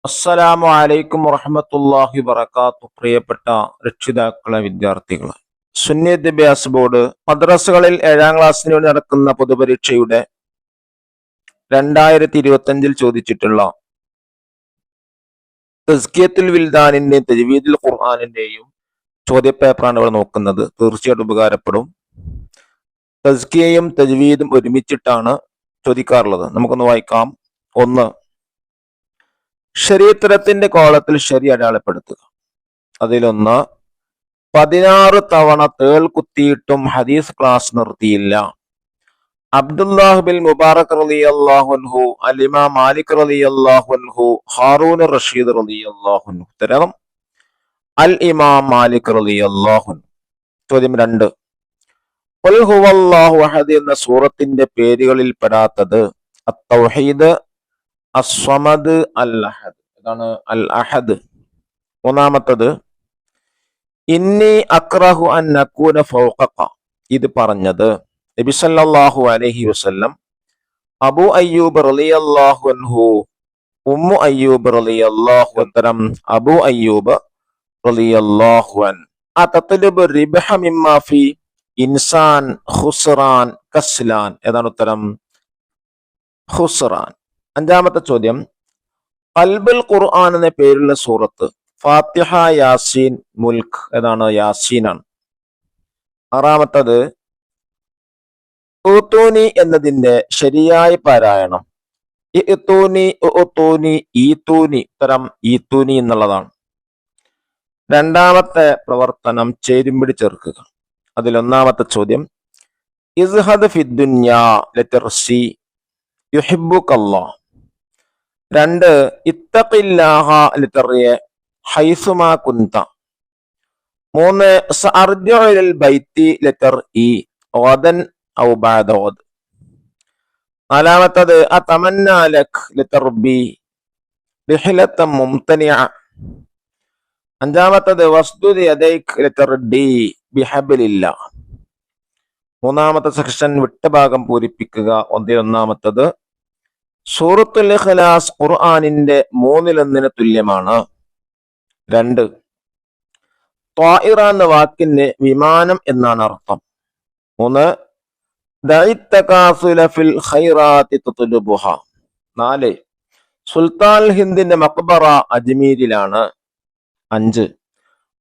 അസ്സലാമു അലൈക്കും വറഹ്മത്തുള്ളാഹി വബറകാതുഹു. പ്രിയപ്പെട്ട രക്ഷിതാക്കളെ, വിദ്യാർത്ഥികളെ, സുന്നി വിദ്യാഭ്യാസ ബോർഡ് മദ്രസകളിൽ 7ാം ക്ലാസ്സിന് വേണ്ടി നടക്കുന്ന പൊതുപരീക്ഷയുടെ 2025 ചോദിച്ചിട്ടുള്ള തസ്കിയത്തുൽ വിൽദാനിന്റെയും തജ്വീദുൽ ഖുർആനിന്റെയും ചോദ്യപേപ്പറാണ് ഇവിടെ നോക്കുന്നത്. തീർച്ചയായിട്ടും ഉപകാരപ്പെടും. തസ്കിയയും തജ്വീദും ഒരുമിച്ചിട്ടാണ് ചോദിക്കാറുള്ളത്. നമുക്കൊന്ന് വായിക്കാം. 1. ശരീഅത്തിന്റെ കോളത്തിൽ ശരി അടയാളപ്പെടുത്തുക. അതിലൊന്ന്, 16 തവണ തേൾ കുത്തിയിട്ടും ഹദീസ് ക്ലാസ് നിർത്തിയില്ല. അബ്ദുല്ലാഹ് ബിൻ മുബാറക് റളിയല്ലാഹു അൻഹു, അൽ-ഇമാം മാലിക് റളിയല്ലാഹു അൻഹു, ഹാറൂൻ റഷീദ് റളിയല്ലാഹു അൻഹു. ഉത്തരം അൽ-ഇമാം മാലിക് റളിയല്ലാഹു അൻഹു. ചോദ്യം 2. ഖുൽ ഹുവല്ലാഹു അഹദ് എന്ന സൂറത്തിന്റെ പേരുകളിൽ പെടാത്തത് അത്തൗഹീദ്, അസ്സമദ്, അൽ-അഹദ്. ഇതാണ് അൽ-അഹദ്. 3. ഇന്നി അക്റഹു അൻ നകൂന ഫൗഖക. ഇത് പറഞ്ഞത് നബി സല്ലല്ലാഹു അലൈഹി വസല്ലം, അബൂ അയ്യൂബ് റളിയല്ലാഹു അൻഹു, ഉമ്മു അയ്യൂബ് റളിയല്ലാഹു. ഉത്തരം അബൂ അയ്യൂബ് റളിയല്ലാഹു അൻ. അതത്ലുബു റിബ്ഹ മിമ്മാ ഫി ഇൻസാൻ, ഖുസ്റാൻ, കസ്ലാൻ. ഏതാണ് ഉത്തരം? ഖുസ്റാൻ. 5. ചോദ്യം, ഖൽബുൽ ഖുർആൻ എന്ന പേരുള്ള സൂറത്ത് ഫാത്തിഹ, യാസീൻ, മുൽക്ക്. ഏതാണ്? യാസീനാണ്. 6. ഊത്തൂനി എന്നതിന്റെ ശരിയായ പാരായണം ഇഅ്തൂനി, ഉഅ്തൂനി, ഈതൂനി. ഉത്തരം ഈതൂനി എന്നുള്ളതാണ്. 2. പ്രവർത്തനം ചേരുംപിടി ചേർക്കുക. അതിൽ 1. ചോദ്യം, ഇസ്ഹദ് ഫിദ്ദുന്യാ, ലെറ്റർ സി, യുഹിബ്ബുകല്ലാഹ്. 2. ഇത്തഖില്ലാഹ, ലെറ്റർ എ, ഹൈസുമാ കുന്ത. 3. സഅർജിഉ ഇലൽ ബൈത്തി, ലെറ്റർ ഇ, ഗദൻ ഔ ബഅദ ഗദ്. 4. അതമന്നാ ലക്, ലെറ്റർ ബി, റിഹ്ലതൻ മുംതനിഅ. 5. വസ്ദുദ് യദൈക്, ലെറ്റർ ഡി, ബിഹബ്ലില്ലാ. 3. സെക്ഷൻ വിട്ട ഭാഗം പൂരിപ്പിക്കുക. 1. സൂറത്തുൽ ഇഖ്ലാസ് ഖുർആനിന്റെ 1/3 തുല്യമാണ്. 2. ത്വാഇറ എന്ന വാക്കിന് വിമാനം എന്നാണ് അർത്ഥം. 3. ദഇത് തകാസുല ഫിൽ ഖൈറാത്തി തത്ലുബുഹ. 4. സുൽത്താൻ ഹിന്ദിന്റെ മഖ്ബറ അജ്മീരിലാണ്. 5.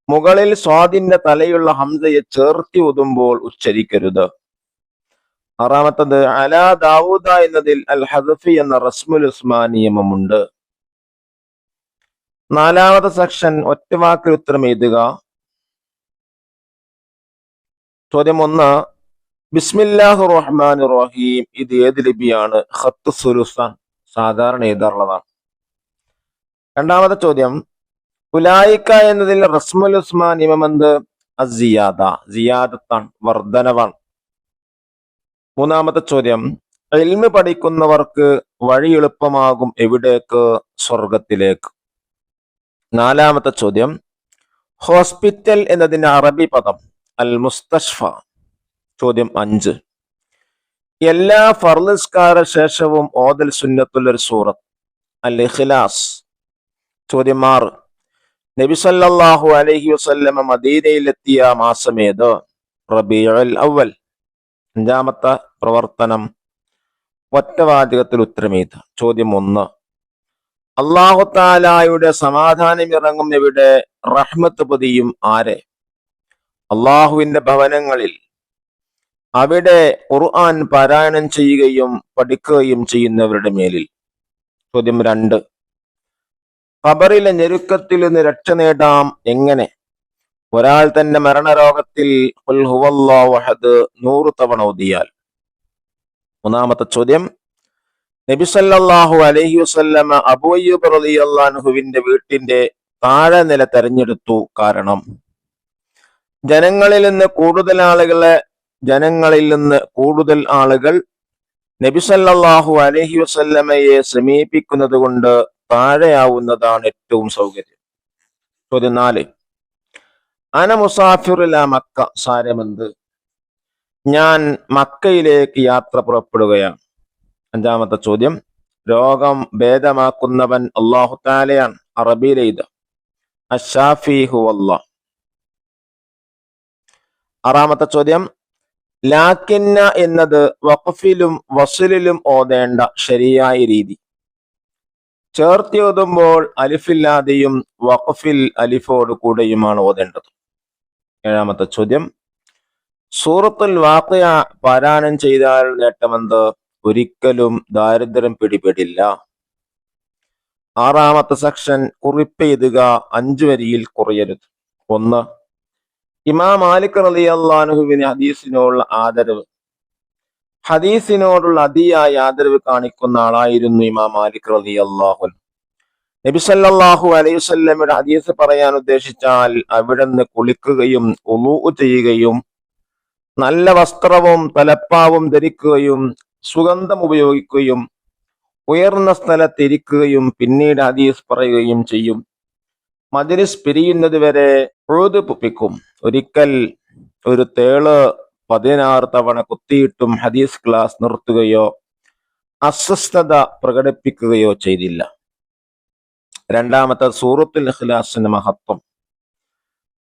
മുകളിൽ സ്വാദിന്റെ തലയുള്ള ഹംസയെ ചേർത്തി ഓതുമ്പോൾ ഉച്ചരിക്കരുത്. 6. അലാ ദാവൂദ എന്നതിൽ അൽ ഹദ്ഫി എന്ന റസ്മുൽ ഉസ്മാൻ നിയമമുണ്ട്. 4. സെക്ഷൻ ഒറ്റവാക്കിൽ ഉത്തരം എഴുതുക. ചോദ്യം 1, ബിസ്മില്ലാഹിർ റഹ്മാനിർ റഹീം. ഇത് ഏത് ലിപിയാണ്? ഖത്ത് സുലുസാൻ, സാധാരണ എഴുതാറുള്ളതാണ്. 2. ചോദ്യം, ഉലായിക്ക എന്നതിൽ റസ്മുൽ ഉസ്മാൻ നിയമമെന്ത്? അസിയാദ, സിയാദത്താണ്, വർദ്ധനവാണ്. 3. ചോദ്യം, ഇൽമ് പഠിക്കുന്നവർക്ക് വഴി എളുപ്പമാകും എവിടേക്ക്? സ്വർഗത്തിലേക്ക്. 4. ചോദ്യം, ഹോസ്പിറ്റൽ എന്നതിന്റെ അറബി പദം അൽ മുസ്തഷ്ഫ. ചോദ്യം 5, എല്ലാ ഫർള് നിസ്കാര ശേഷവും ഓതൽ സുന്നത്തുൽ സൂറത്ത് അൽ ഇഖ്ലാസ്. ചോദ്യം 6, നബി സല്ലല്ലാഹു അലൈഹി വസല്ലം മദീനയിലെത്തിയ മാസമേത്? റബീഉൽ അവ്വൽ. 5. പ്രവർത്തനം ഒറ്റവാചകത്തിൽ ഉത്തരമേത്. ചോദ്യം 1, അല്ലാഹു തആലയുടെ സമാധാനം ഇറങ്ങും എവിടെ? റഹ്മത്ത് പതിയും ആരെ? അള്ളാഹുവിന്റെ ഭവനങ്ങളിൽ, അവിടെ ഖുർആൻ പാരായണം ചെയ്യുകയും പഠിക്കുകയും ചെയ്യുന്നവരുടെ മേലിൽ. ചോദ്യം 2, ഖബറിലെ ഞെരുക്കത്തിൽ നിന്ന് രക്ഷ നേടാം എങ്ങനെ? ഒരാൾ തന്റെ മരണരോഗത്തിൽ ഖുൽ ഹുവല്ലാഹു അഹദ് 100 തവണ ഓതിയാൽ. 3. ചോദ്യം, നബി സല്ലല്ലാഹു അലൈഹി വസല്ലം അബൂ അയ്യൂബ് റളിയല്ലാഹു അൻഹുവിന്റെ വീട്ടിന്റെ താഴെ നില തെരഞ്ഞെടുത്തു. കാരണം ജനങ്ങളിൽ നിന്ന് കൂടുതൽ ആളുകൾ നബി സല്ലല്ലാഹു അലൈഹി വസല്ലമയെ സമീപിക്കുന്നത് കൊണ്ട് താഴെയാവുന്നതാണ് ഏറ്റവും സൗകര്യം. ചോദ്യം 4, അന മുസാഫിറുല മക്ക. സാരമെന്ത്? ഞാൻ മക്കയിലേക്ക് യാത്ര പുറപ്പെടുകയാണ്. 5. ചോദ്യം, രോഗം ഭേദമാക്കുന്നവൻ അല്ലാഹു തആലയാണ്. അറബിയിലെ ഇത് അശ്ശാഫി ഹുവല്ലാഹ്. ആറാമത്തെ ചോദ്യം, ലാക്കിന്ന എന്നത് വഖഫിലും വസ്ലിലും ഓതേണ്ട ശരിയായ രീതി. ചേർത്തി ഓതുമ്പോൾ അലിഫില്ലാതെയും വഖഫിൽ അലിഫോട് കൂടെയുമാണ് ഓതേണ്ടത്. ഏഴാമത്തെ ചോദ്യം, സൂറത്തുൽ വാഖിഅ പാരായണം ചെയ്താൽ നേട്ടമെന്ത്? ഒരിക്കലും ദാരിദ്ര്യം പിടിപെടില്ല. ആറാമത്തെ സെക്ഷൻ, കുറിപ്പെഴുതുക 5 വരിയിൽ കുറയരുത്. 1. ഇമാം മാലിക് റളിയല്ലാഹു അൻഹുവിന് ഹദീസിനോടുള്ള ആദരവ്. ഹദീസിനോടുള്ള അതിയായ ആദരവ് കാണിക്കുന്ന ആളായിരുന്നു ഇമാം മാലിക് റളിയല്ലാഹു അൻഹു. നബി സല്ലല്ലാഹു അലൈഹി വസല്ലമയുടെ ഹദീസ് പറയാൻ ഉദ്ദേശിച്ചാൽ അവിടുന്ന് കുളിക്കുകയും വുളൂഉ ചെയ്യുകയും നല്ല വസ്ത്രവും തലപ്പാവും ധരിക്കുകയും സുഗന്ധം ഉപയോഗിക്കുകയും ഉയർന്ന സ്ഥലത്തിരിക്കുകയും പിന്നീട് ഹദീസ് പറയുകയും ചെയ്യും. മജ്‌ലിസ് പിരിയുന്നത് വരെ ഉഴുത് പുപ്പിക്കും. ഒരിക്കൽ ഒരു തേള് 16 തവണ കുത്തിയിട്ടും ഹദീസ് ക്ലാസ് നിർത്തുകയോ അസ്വസ്ഥത പ്രകടിപ്പിക്കുകയോ ചെയ്തില്ല. രണ്ടാമത്തെ, സൂറത്തുൽ ഇഖ്ലാസിന്റെ മഹത്വം.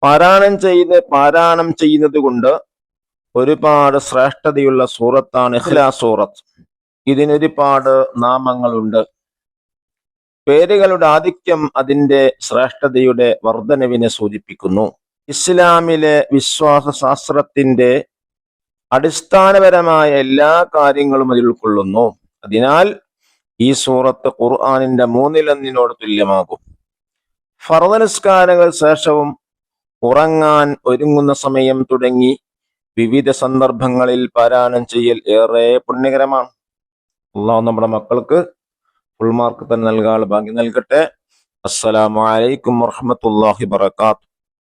പാരായണം ചെയ്യുന്നത് കൊണ്ട് ഒരുപാട് ശ്രേഷ്ഠതയുള്ള സൂറത്താണ് ഇഖ്ലാസ് സൂറത്ത്. ഇതിനൊരുപാട് നാമങ്ങളുണ്ട്. പേരുകളുടെ ആധിക്യം അതിന്റെ ശ്രേഷ്ഠതയുടെ വർധനവിനെ സൂചിപ്പിക്കുന്നു. ഇസ്ലാമിലെ വിശ്വാസ ശാസ്ത്രത്തിന്റെ അടിസ്ഥാനപരമായ എല്ലാ കാര്യങ്ങളും അതിൽ ഉൾക്കൊള്ളുന്നു. അതിനാൽ ഈ സൂറത്ത് ഖുർആനിന്റെ 1/3 തുല്യമാകും. ഫർദ് നിസ്കാരങ്ങൾ ശേഷവും ഉറങ്ങാൻ ഒരുങ്ങുന്ന സമയം തുടങ്ങി വിവിധ സന്ദർഭങ്ങളിൽ പാരായണം ചെയ്യൽ ഏറെ പുണ്യകരമാണ്. അല്ലാഹു നമ്മുടെ മക്കൾക്ക് ഫുൾ മാർക്ക് തന്നെ നൽകാനുള്ള ഭാഗ്യം നൽകട്ടെ. അസ്സലാമു അലൈക്കും വറഹ്മത്തുള്ളാഹി വബറകാതുഹു.